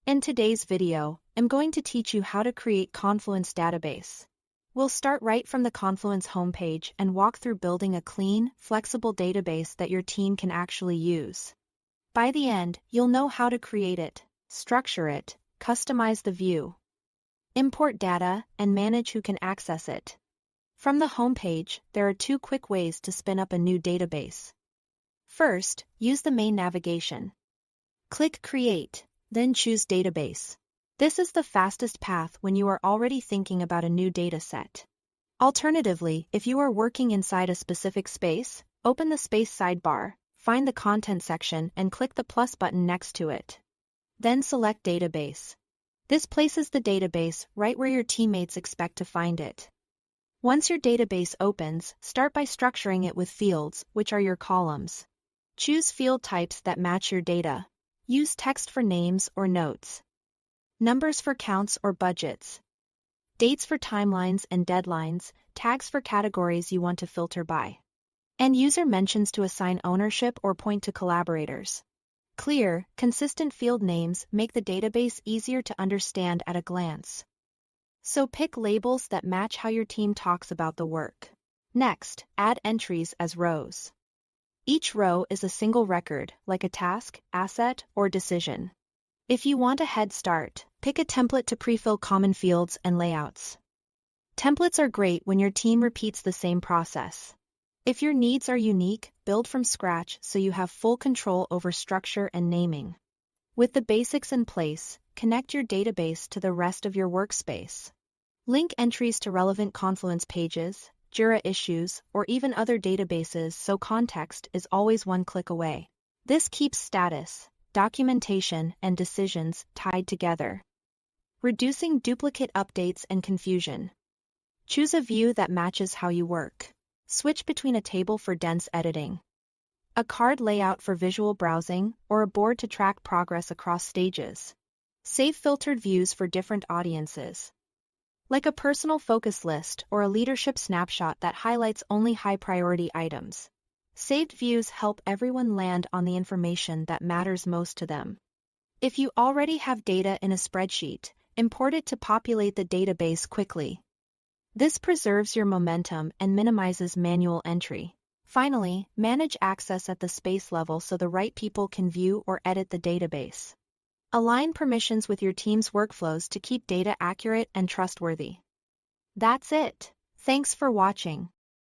In today's video, I'm going to teach you how to create Confluence Database. We'll start right from the Confluence homepage and walk through building a clean, flexible database that your team can actually use. By the end, you'll know how to create it, structure it, customize the view, import data, and manage who can access it. From the homepage, there are two quick ways to spin up a new database. First, use the main navigation. Click Create, then choose Database. This is the fastest path when you are already thinking about a new data set. Alternatively, if you are working inside a specific space, open the Space sidebar, find the Content section and click the plus button next to it. Then select Database. This places the database right where your teammates expect to find it. Once your database opens, start by structuring it with fields, which are your columns. Choose field types that match your data. Use text for names or notes, numbers for counts or budgets, dates for timelines and deadlines, tags for categories you want to filter by, and user mentions to assign ownership or point to collaborators. Clear, consistent field names make the database easier to understand at a glance. So pick labels that match how your team talks about the work. Next, add entries as rows. Each row is a single record, like a task, asset, or decision. If you want a head start, pick a template to pre-fill common fields and layouts. Templates are great when your team repeats the same process. If your needs are unique, build from scratch so you have full control over structure and naming. With the basics in place, connect your database to the rest of your workspace. Link entries to relevant Confluence pages, Jira issues, or even other databases so context is always one click away. This keeps status, documentation, and decisions tied together, reducing duplicate updates and confusion. Choose a view that matches how you work. Switch between a table for dense editing, a card layout for visual browsing, or a board to track progress across stages. Save filtered views for different audiences, like a personal focus list or a leadership snapshot that highlights only high-priority items. Saved views help everyone land on the information that matters most to them. If you already have data in a spreadsheet, import it to populate the database quickly. This preserves your momentum and minimizes manual entry. Finally, manage access at the space level so the right people can view or edit the database. Align permissions with your team's workflows to keep data accurate and trustworthy. That's it. Thanks for watching.